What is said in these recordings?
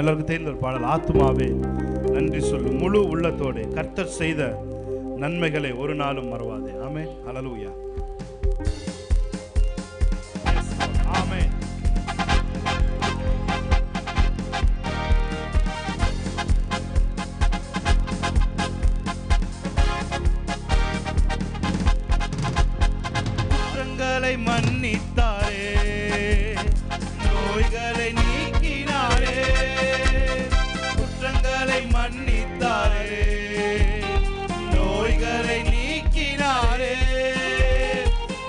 எல்லாருக்கும் தெரிந்த ஒரு பாடல், ஆத்துமாவே நன்றி சொல்லு முழு உள்ளத்தோடு, கர்த்தர் செய்த நன்மைகளை ஒரு நாளும் மறவாதே. ஆமென். ஹல்லேலூயா. ஆமென். குற்றங்களை மன்னித்தாரே, நோய்களை நீக்கினாரே, குற்றங்களை மன்னித்தாரே, நோய்களை நீக்கினாரே,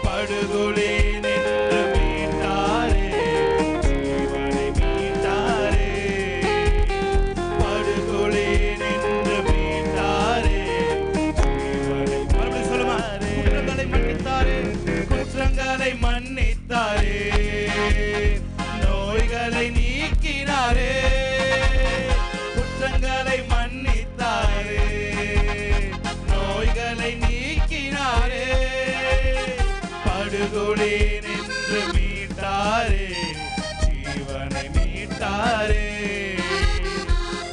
படுகொலை நின்று மீட்டாரே, ஜீவனை மீட்டாரே, படுகொலை நின்று மீட்டாரே, ஜீவனை. மறுபடியும் சொல்லுமா, குற்றங்களை மன்னித்தாரே, குற்றங்களை மன்னித்தாரே, நோய்களை நீக்கினாரே, குற்றங்களை மன்னித்தாரே, நோய்களை நீக்கினாரே, படுகொலை நின்று மீட்டாரே, ஜீவனை மீட்டாரே,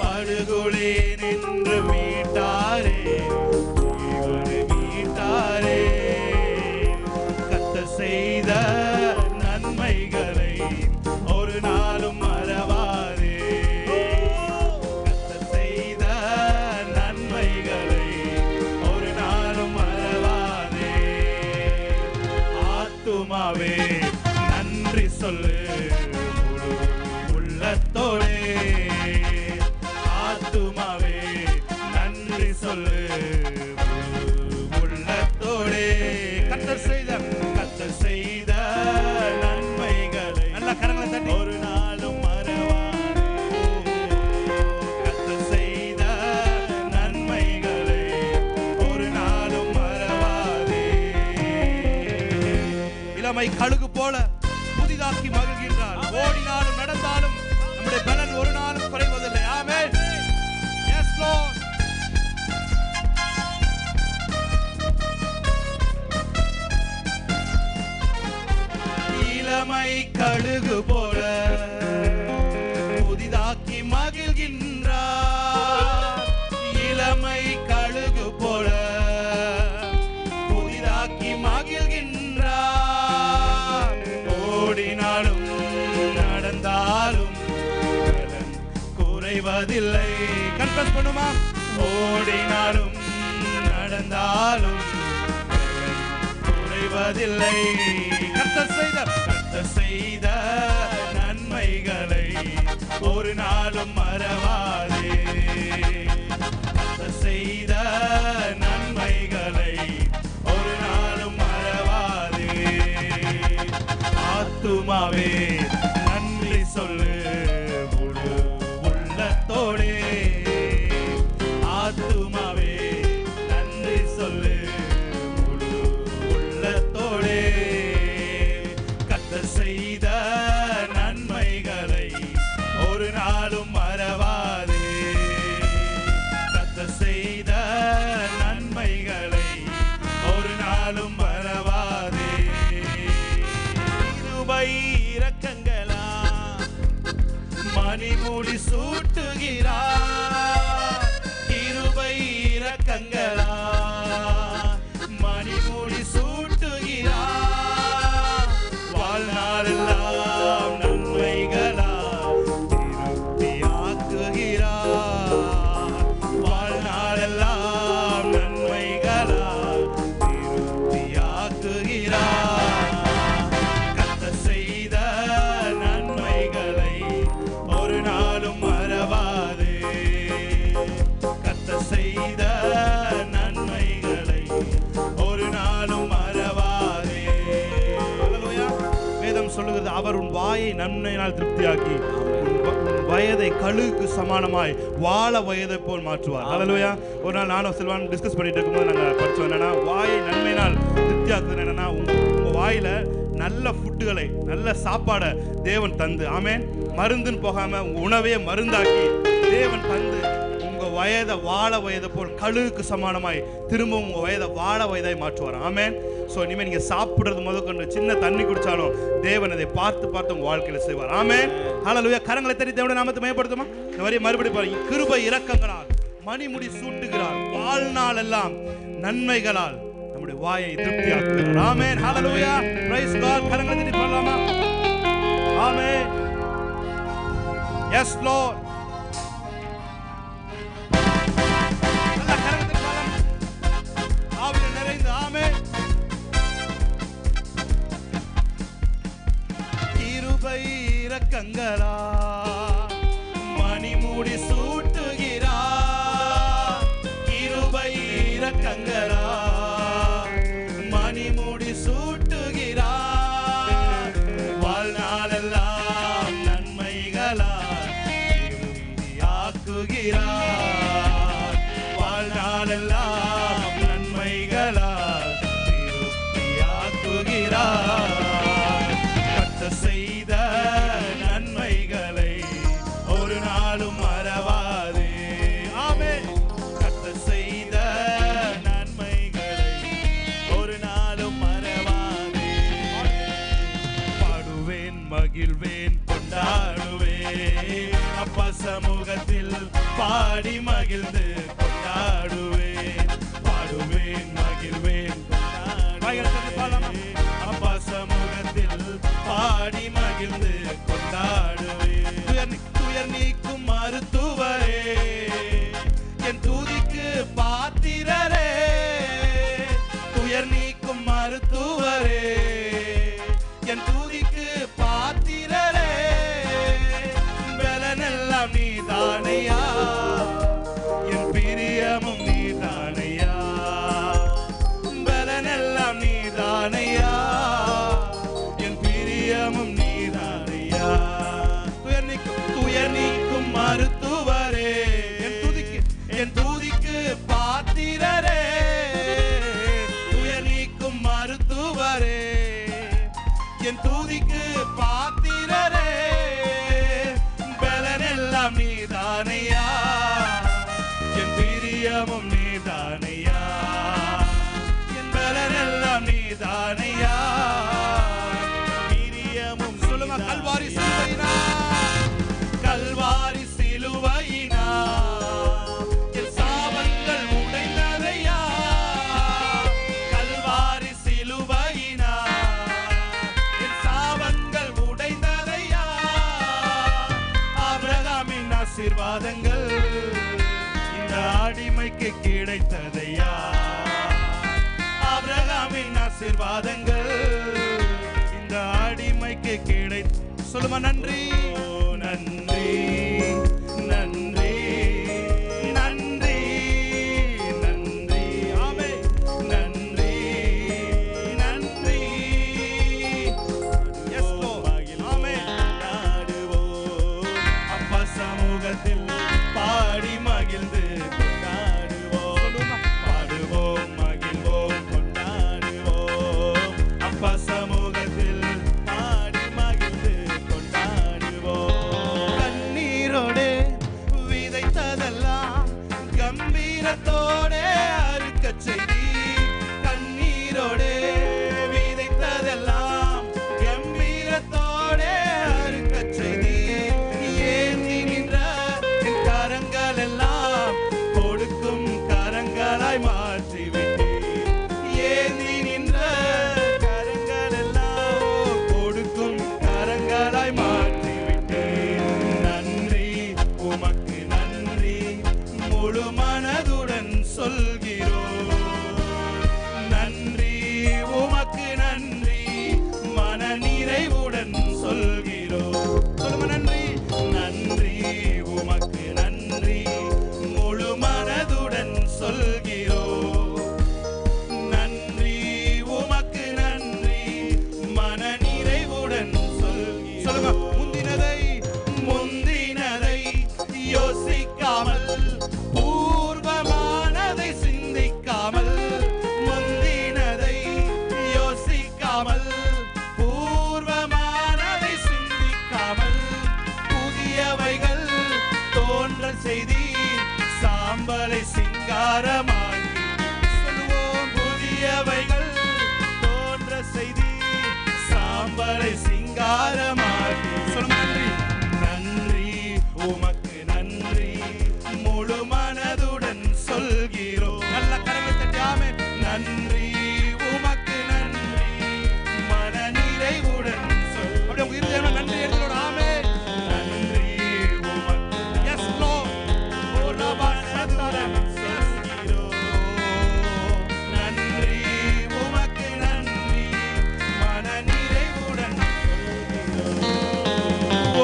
படுகொலை நின்று மீட்டாரே, ஜீவனை மீட்டாரே. கர்த்தர் செய்த நன்மைகளை ஒரு நாளும் மறவாதே, கர்த்தர் செய்த நன்மைகளை ஒரு நாளும் மறவாதே. ஆத்துமாவே நன்றி சொல்லு முழு உள்ளத்தோடே, ஆத்துமாவே நன்றி சொல்லு முழு உள்ளத்தோடே. கர்த்தர் செய்த நன்மைகளை நல்ல கரங்களை தட்டி ஒரு நாளும் மறவாதே, கர்த்தர் செய்த நன்மைகளை ஒரு நாளும் மறவாதே. இளமை கழுகு போல புதிதாக்கி மகிழ்கின்றார், ஓடினாலும் நடந்தாலும் நம்முடைய பலன் ஒரு நாளும் குறைவதில்லை. ஆமென். Yes Lord. இளமை கழுகு போல புதிதாக்கி மகிழ்கின்றார், இளமை கழுகு போல புதிதாக்கி மகிழ்கின்றார், ஓடினாலும் நடந்தாலும் பலன் குறைவதில்லை. கன்ஃபஸ் பண்ணுமா, ஓடினாலும் நடந்தாலும் பலன் குறைவதில்லை. கர்த்தர் செய்த நன்மைகளை ஒரு நாளும் மறவாதே, கர்த்தர் செய்த நன்மைகளை ஒரு நாளும் மறவாதே. ஆத்துமாவே நன்றி சொல்லு முழு உள்ளத்தோடே, ஆத்துமாவே நன்றி சொல்லு முழு உள்ளத்தோடே. கர்த்தர் செய்த நன்மைகளை ஒரு நாளும் மறவாதே, கர்த்தர் செய்த நன்மைகளை ஒரு நாளும் மறவாதே. கிருபை இரக்கங்களா மணிமுடி சூட்டுகிறார், கிருபை இரக்கங்களா மணிமுடி சூட்டுகிறார், வாழ்நாளெல்லாம் நன்மைகளா திருப்தியாக்குகிறார், வாழ்நாளெல்லாம் நன்மைகளா திருப்தியாக்குகிறார். கர்த்தர் செய்த நன்மைகளை ஒரு நாளும் மறவாதே, கர்த்தர் செய்த நன்மைகளை ஒரு நாளும் மறவாதே. ஹல்லேலூயா. வேதம் சொல்லுகிறது, அவர் உன் வாயை நன்மையினால் திருப்தியாக்கி உன் வயதை கழுகுக்கு சமானமாய் வாழ வயதை போல் மாற்றுவார். ஹல்லேலூயா. ஒரு நாள் நானும் செல்வான் டிஸ்கஸ் பண்ணிட்டு இருக்கும்போது நாங்கள் படித்தோம், என்னன்னா வாயை நன்மையினால் திருப்தியாக்குது என்னன்னா, உங்க வாயில நல்ல ஃபுட்டுகளை நல்ல சாப்பாடை தேவன் தந்து, ஆமென், மருந்துன்னு போகாம உங்க உணவையே மருந்தாக்கி தேவன் தந்து உங்க வயதை வாழ வயதை போல் கழுகுக்கு சமானமாய் திரும்பவும் உங்க வயதை வாழ வயதாய் மாற்றுவார். ஆமென். ஸோ இனிமேல் நீங்க சாப்பிடுறது முதற்கொண்டு சின்ன தண்ணி குடிச்சாலும் தேவன் அதை பார்த்து பார்த்து உங்க வாழ்க்கையில செய்வார். ஆமென். ஹல்லேலூயா. கரங்களை தட்டி தேவனுடைய நாமத்தை மகிமைப்படுத்துமா. இந்த வரியை மறுபடியும் பாருங்க. கிருபை இரக்கங்களால் மணிமுடி சூட்டுகிறார், வாழ்நாள் எல்லாம் நன்மைகளால் நம்முடைய வாயை திருப்தியாக்குகிறார். ஆமென். ஹல்லேலூயா. Price God. கரங்களை தட்டி பாடலாமா? ஆமென். S Lord. இரக்கங்களா மணிமுடி சூட்டுகிறார், கிருபை இரக்கங்களா மணிமுடி சூட்டுகிறார், வாழ்நாளெல்லாம் நன்மைகளால் திருப்தியாக்குகிறார், வாழ்நாளெல்லாம் நன்மைகளால் திருப்தியாக்குகிறார். செய்த நன்மைகளை ஒரு நாளும் மறவாதே. ஆமென். கர்த்தர் செய்த நன்மைகளை ஒரு நாளும் மறவாதே. பாடுவேன், மகிழ்வேன், கொண்டாடுவேன், அப்பா சமூகத்தில் பாடி மகிழ்ந்து கொண்டாடுவேன். பாடுவேன், மகிழ்வேன், கொண்டாடுவேன், அப்பா சமூகத்தில் பாடி மகிழ்ந்து கொண்டாடுவேன். துயர் நீக்கும் மருத்துவரே, என் துதிக்கு பாத்திரரே, துயர் நீக்கும் மருத்துவரே, என் துதிக்கு பாத்திரரே, பலனெல்லாம் நீதானையா, என் பிரியமும் நீதானையா, பலனெல்லாம் நீதானையா, நீதானையா. துயர் நீக்கும் மருத்துவரே, என் துதிக்கு பாத்திரரே, துயர் நீக்கும் மருத்துவரே, என் துதிக்கு பாத்திரரே, பலனெல்லாம் நீதானையா, என் பிரியமும் நீதானையா, என் பலனெல்லாம் நீதானையா. கல்வாரி சிலுவையினா, கல்வாரி சிலுவையினா என் சாபங்கள் உடைந்ததையா, கல்வாரி சிலுவையினா என் சாபங்கள் உடைந்ததையா, ஆபிரகாமின் ஆசீர்வாதங்கள் இந்த அடிமைக்கு கிடைத்ததையா, ஆபிரகாமின் ஆசீர்வாதங்கள் இந்த அடிமைக்கு கிடை சொல்லுமா. நன்றி நன்றி நன்றி நன்றி நன்றி. ஆமென். நன்றி நன்றி. Yes Lord. ஆமென். கொண்டாடுவோம், அப்பா சமூகத்தில் பாடி மகிழ்ந்து கொண்டாடுவோம், பாடுவோம், மகிழ்வோம், கொண்டாடுவோம், அப்பா சமூகத்தில் பாடி மகிழ்ந்து கொண்டாடுவோம். சாம்பலை சிங்காரமாக்கி. சொல்லுங்க நன்றி. நன்றி உமக்கு நன்றி முழு மனதுடன் சொல்கிறோம். நல்ல கரங்களை தட்டி ஆமென். நன்றி உமக்கு நன்றி மன நிறைவுடன் சொல். அப்படியே உங்க இருதயமா நன்றி எடுத்துக்கோங்க. ஆமென். நன்றி உமக்கு. S Lord. ஓ ரபா சத்தரம் சொல்கிறோம். நன்றி உமக்கு நன்றி மன நிறைவுடன் சொல்கிறோம்.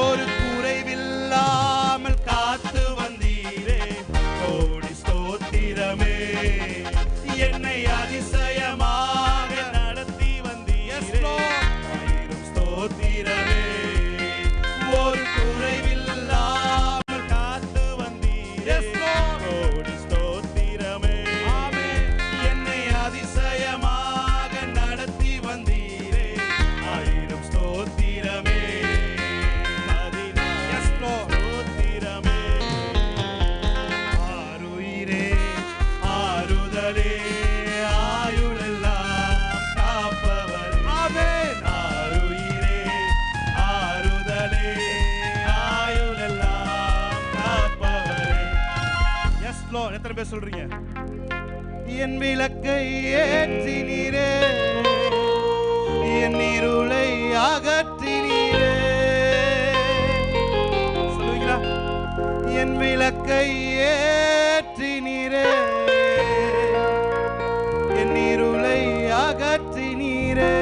ஒரு குறைவில்லாமல் காத்து வந்தீரே கோடி ஸ்தோத்திரமே. என்னை அதிசயமாக நடத்தி வந்தீரே ஆயிரம் ஸ்தோத்திரமே. ஒரு குறைவில்லாமல் காத்து வந்தீரே கோடி ஸ்தோத்திரமே. என்னை அதிசயமாக நடத்தி வந்தீரே ஆயிரம் ஸ்தோத்திரமே. ஸ்தோத்திரமே. ஆருயிரே ஆறுதலே ஆயுளெல்லாம் காப்பவர். ஆமென். ஆருயிரே ஆறுதலே ஆயுளெல்லாம் காப்பவரே. Yes Lord. எத்தனை பேர் சொல்றீங்க? என் விளக்கை ஏற்றினீரே என் இருளை அகற்றினீரே. சொல்லுவீங்களா? என் விளக்கை ஏற்றினீரே என் இருளை அகற்றினீரே.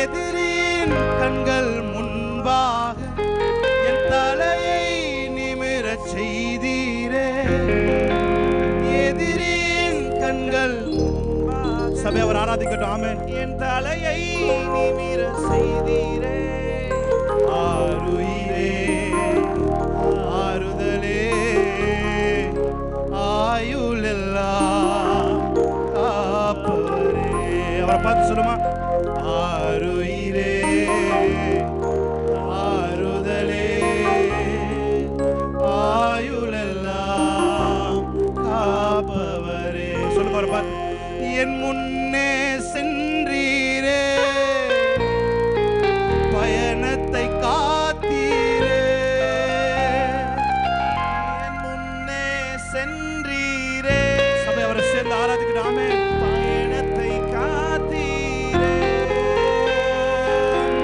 எதிரின் கண்கள் முன்பாக என் தலையை நிமிரச் செய்தீரே. எதிரின் கண்கள் சபை அவர் ஆராதிக்கட்டும். ஆமென். என் தலையை நிமிர செய்தீரே. ஆருயிரே ஆறுதலே ஆயுளெல்லாம் காப்பவரே. அவரை பார்த்து சொல்லுமா? ஆருயிரே ஆறுதலே ஆயுளெல்லாம் காப்பவரே. சொல்லுங்க அவரை பார்த்து. என் முன்னே சென்றீரே பயணத்தை காத்தீரே. என் முன்னே சென்றீரே. சபை அவரை சேர்ந்து ஆராதிக்கட்டும். ஆமென். பயணத்தை காத்தீரே.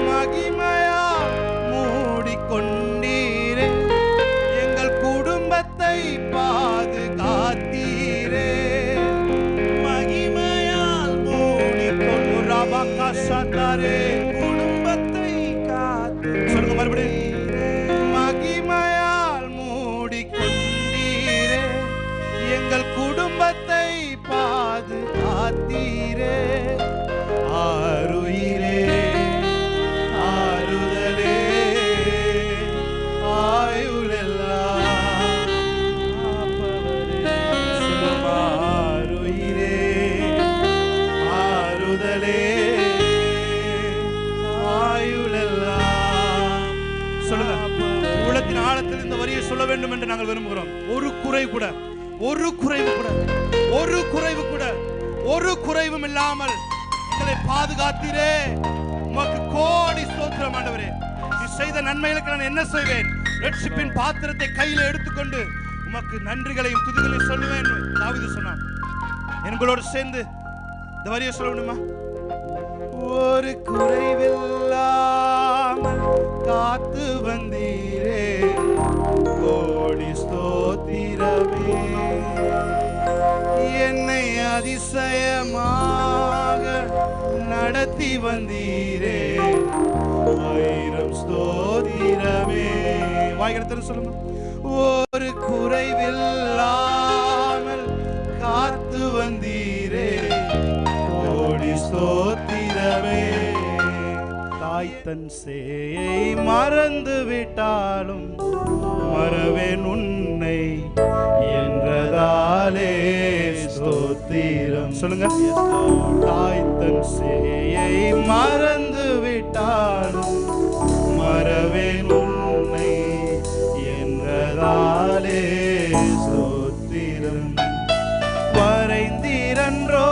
மகிமையா மூடிக்கொண்டீரே எங்கள் குடும்பத்தை பாதுகாத்தீரே. மகிமையால் மூடிக்கொண்டு ரபகசதரே குடும்பத்தை காத்து. சொல்லுங்க மறுபடியும். மகிமையால் மூடிக்கொண்டீரே எங்கள் குடும்பத்தை பாதுகாத்தீரே. ஆருயிரே ஆறுதலே ஆயுளெல்லாம் காப்பவரே. ஆருயிரே ஆறுதலே ஆயுளெல்லாம். சொல்லுங்க. உள்ளத்தின் ஆழத்தில் இந்த வரியை சொல்ல வேண்டும் என்று நாங்கள் விரும்புகிறோம். ஒரு குறைவு கூட ஒரு குறைவும் இல்லாமல் எங்களை பாதுகாத்தீரே. உமக்கு கோடி ஸ்தோத்திரம் ஆண்டவரே. நீ செய்த நன்மைகளுக்கு நான் என்ன செய்வேன்? ரட்சிப்பின் பாத்திரத்தை கையில் எடுத்துக்கொண்டு உமக்கு நன்றிகளையும் துதிகளையும் சொல்லுவேன் தாவீது சொன்னான். எங்களோடு சேர்ந்து இந்த வரியை சொல்ல முடியுமா? ஒரு குறைவில்லாமல் காத்து வந்தீரே கோடி ஸ்தோத்திரமே. என்னை அதிசயமாக நடத்தி வந்தீரே ஆயிரம் ஸ்தோத்திரமே. வாய்க்கிறத சொல்லுங்க. ஒரு குறைவில்லாமல் காத்து வந்தீரே கோடி ஸ்தோத்திரமே. தாய் தன் சேயை மறந்து விட்டாலும் மறவேன் உன்னை என்றதாலே ஸ்தோத்திரம். சொல்லுங்க. தாய் தன் சேயை மறந்து விட்டாலும் மறவேன் உன்னை என்றதாலே ஸ்தோத்திரம். வரைந்திரன்றோ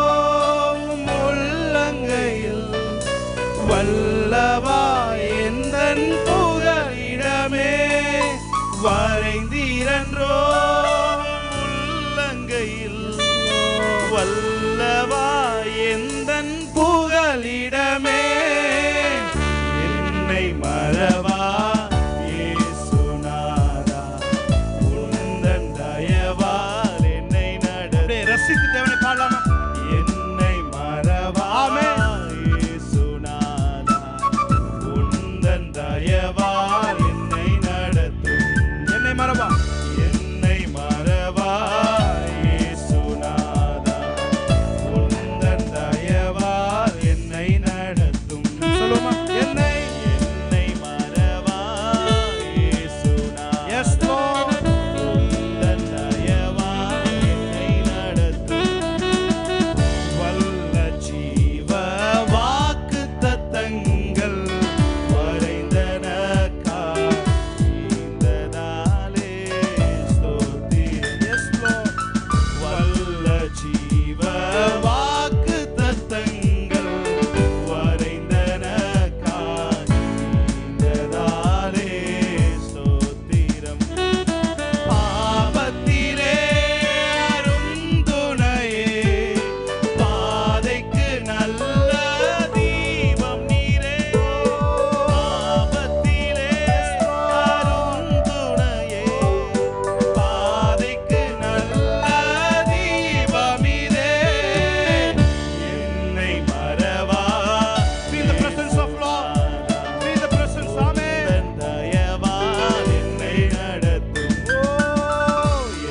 உள்ளங்கையில் வல்லவா எந்தன் புகலிடமே வரைந்தீரன்றோ உள்ளங்கையில் வல்லவா எந்தன் புகலிடமே என்னை மறவா இயேசுநாதா உந்தன் தயவால் என்னை நடத்தி ரசித்து தேவனை பாடலாமா என்னை மறவா இயேசுநாதா உந்தன் தயவால் என்னை நடத்தும் என்னை மறவா என்னை மறவா இயேசுநாதா உந்தன் தயவால் என்னை நடத்தும் சொல்லுமா என்னை மறவா இயேசுநாதா yes lord உந்தன் தயவால் என்னை நடத்தும் வல்ல ஜீவ வாக்குத்தத்தங்கள் வரைந்தனக்காய் ஈந்ததாலே ஸ்தோத்திரம் yes lord வல்ல ஜீவ வாக்குத்தத்தங்கள் வரைந்தனக்காய் ஈந்ததாலே ஸ்தோத்திரம் பாவத்திலே அருந்துணையே பாதைக்கு நல்ல தீபம் நீரே பாவத்திலே அருந்துணையே பாதைக்கு நல்ல தீபம் நீரே என்னை மறவா feel the presence of lord feel the presence amen தயவால் என்னை நடத்தும்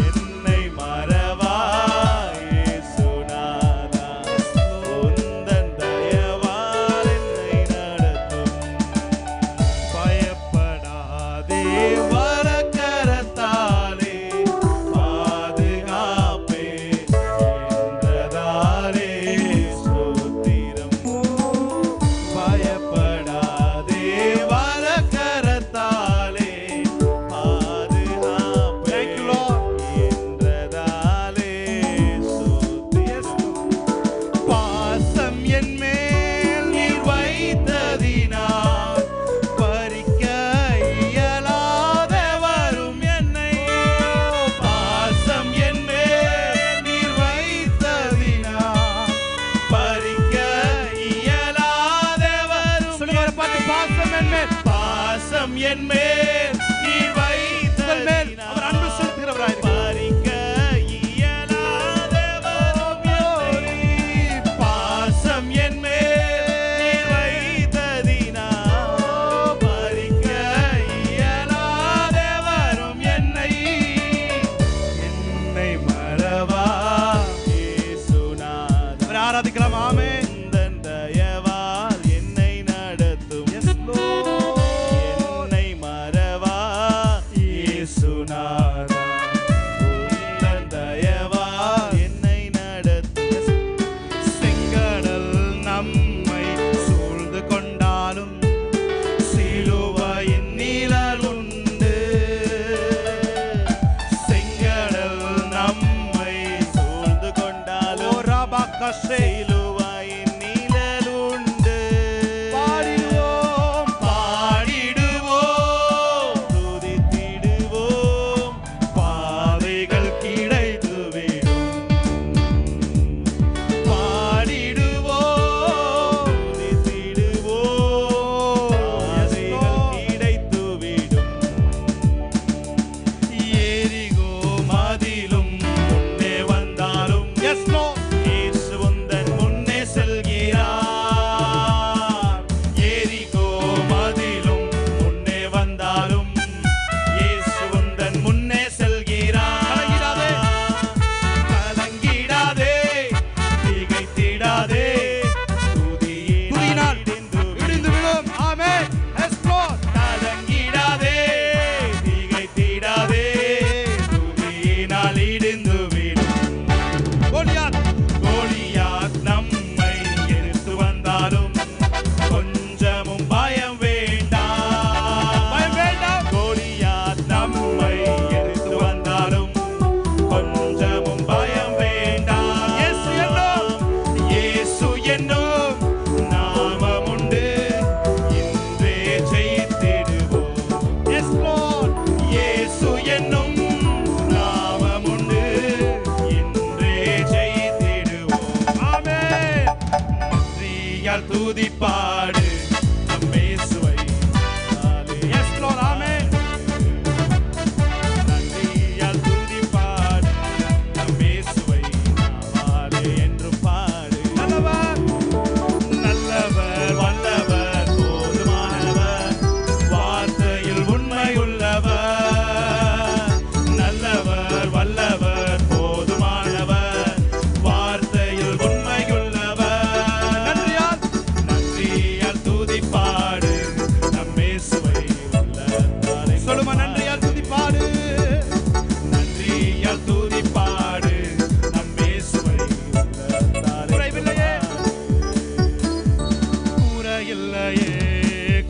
என்னை மறவா இயேசுநாதா உந்தன் தயவால் என்னை நடத்தும் பயப்படாதே வரக்கரத்தாலே பாதுகாப்பே என்றதாலே ஸ்தோத்திரம் பயப்படாதே வரக்கரத்தாலே பாதுகாப்பே என்றதாலே ஸ்தோத்திரம் பாசம் என் மேல் நீர் வைத்ததினால் பறிக்க இயலாத வரும் என்னை பாசம் என் மேல் நீர் வைத்ததினால் பறிக்க இயலாத வரும் சொல்லுங்க பாட்டு பாசம் என் மேல் நீர் வைத்ததினால் அவர் அன்பு செலுத்துகிறவராய் பறிக்க இயலாத வரும் என்னை பாசம் என் மேல் நீர் வைத்ததினால் பறிக்க இயலாத வரும் என்னை மறவா இயேசுநாதா அவரை ஆராதிக்கலாம் ஆமென் உந்தன் தயவால் என்னை நடத்தும் yes lord என்னை மறவா நன்றியால் துதிப்பாடு நம் இயேசுவை. Yes Lord, amen. நன்றியால் துதிப்பாடு நம் இயேசுவை நாவாலே என்றும் பாடு. நல்லவர் நல்லவர் வல்லவர் போதுமானவர் வார்த்தையில் உண்மையுள்ளவர். நல்லவர் வல்லவர் போதுமானவர் வார்த்தையில் உண்மையுள்ளவர். நன்றியால் துதிப்பாடு நம் இயேசுவை உள்ளத்தாலே. சொல்லுமா, நன்றியால் துதிப்பாடு. நன்றியால் துதிப்பாடு நம் இயேசுவை உள்ளத்தாலே. குறைவில்லையே குறையில்லையே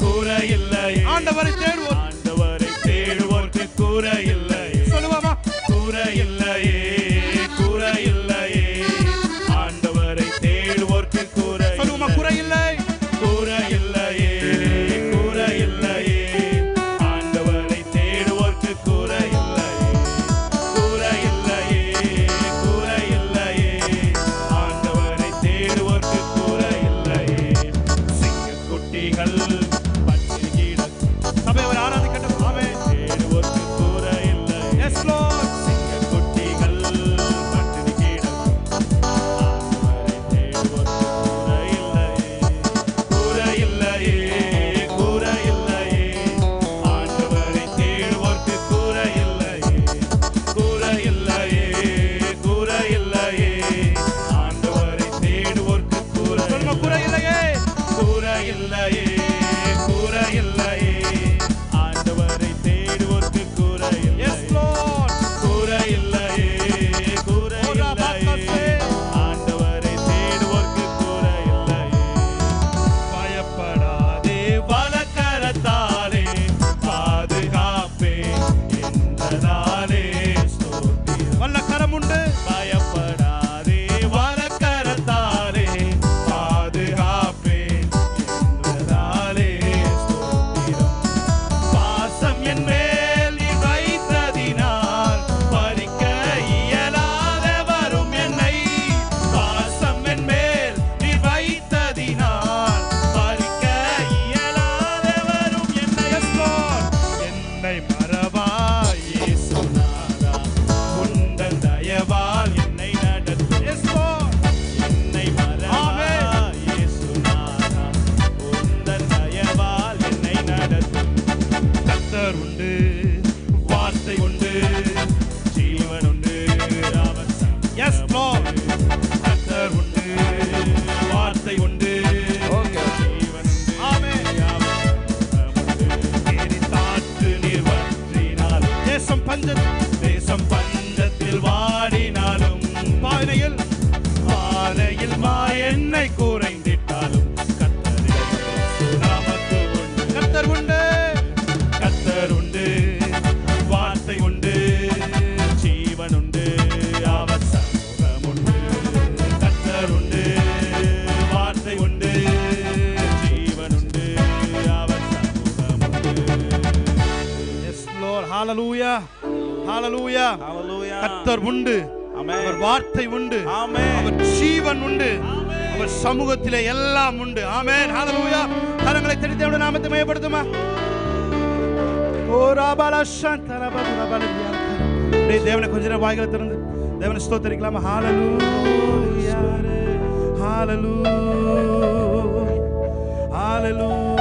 குறையில்லையே. ஆண்டவரை தேடுவோர் ஆண்டவரை தேடுவோர்க்கு குறையில்லையே. சொல்லுவாமா, குறையில்லையே குறையில்லையே. ஆண்டவரை தேடுவோர்க்கு குறை. சொல்லுமா, குறையில்லை குறையில்லையே குறையில்லையே. ஆண்டவரை தேடுவோர்க்கு குறையில்லையே. குறையில்லையே குறையில்லையே. ஆண்டவரை தேடுவோர்க்கு குறையில்லையே. சிங்கக்குட்டிகள் பற்றி கிடக்கும் சபையை ஆராதிக்கட்டும். ஆமென். தேடுவோர்க்கு குறையில்லை. Yes Lord. சிங்கக்குட்டிகள் பற்றி கிடக்கும் ஆண்டவரை தேடுவோர்க்கு குறையில்லையே. குறையில்லையே குறையில்லையே. ஆண்டவரை தேடுவோர்க்கு குறையில்லையே. குறையில்லையே குறையில்லையே. ஆண்டவரை தேடுவோர்க்கு குறை. சொல்லுமா, குறையில்லையே குறையில்லையே குறையில்லையே. ஆண்டவரை தேடுவோர்க்கு குறையில்லை. Yes Lord. குறையில்லையே குறையில்லையே. ஆண்டவரை தேடுவோர்க்கு குறையில்லையே. பயப்படாதே வலக்கரத்தாலே பாதுகாப்பே என்றதாலே ஸ்தோத்திரம். வல்லக்கரம் உண்டு. பயப்படாதே வலக்கரத்தாலே பாதுகாப்பே என்றதாலே ஸ்தோத்திரம். பாசம் என் மேல் நீ வைத்ததினால் பறிக்க இயலாத வரும் என்னை. பாசம் என் மேல் நீ வைத்ததினால் பறிக்க இயலாத வரும் என்னை. Yes Lord. என்னை மறவாய் இயேசுநாதா, உந்தன் தயவால் என்னை நடத்து. Yes Lord. என்னை மறவாய் இயேசுநாதா, உந்தன் தயவால் என்னை நடத்து. கர்த்தர் உண்டு, வார்த்தை உண்டு, ஜீவன் உண்டு, அவர் சமூகம். Yes Lord. கர்த்தர் உண்டு, வார்த்தை உண்டு, ஜீவன் உண்டு. ஆமென். எரித்தாற்று நீர் வற்றினாலும் தேசம் பஞ்சத்தில் வாடினாலும் பானையில் எண்ணெய் குறைந்திட்டாலும் நமக்கு உண்டு. கர்த்தர் உண்டு. கர்த்தர் உண்டு, வார்த்தை உண்டு, ஜீவன் உண்டு, அவர் சமூகம் உண்டு. கர்த்தர் உண்டு, வார்த்தை உண்டு, ஜீவன் உண்டு, அவர் சமூகம் உண்டு. Yes Lord. Hallelujah. Hallelujah. Hallelujah. கர்த்தர் உண்டு. ஆமென். அவர் வார்த்தை உண்டு. ஆமென். அவர் ஜீவன் உண்டு. ஆமென். அவர் சமூகத்திலே எல்லாம் உண்டு. ஆமென். ஹalleluya. கரங்களை தட்டி தேவனுடைய நாமத்தை மகிமைப்படுத்துமா. ஓ ராபாலா சந்தரபதுரபலியா. டேய் தேவனை கொஞ்ச நேரம் வாய்களை திறந்து தேவனை ஸ்தோத்திரிக்கலாமா. ஹalleluya. ஹalleluya. ஹalleluya.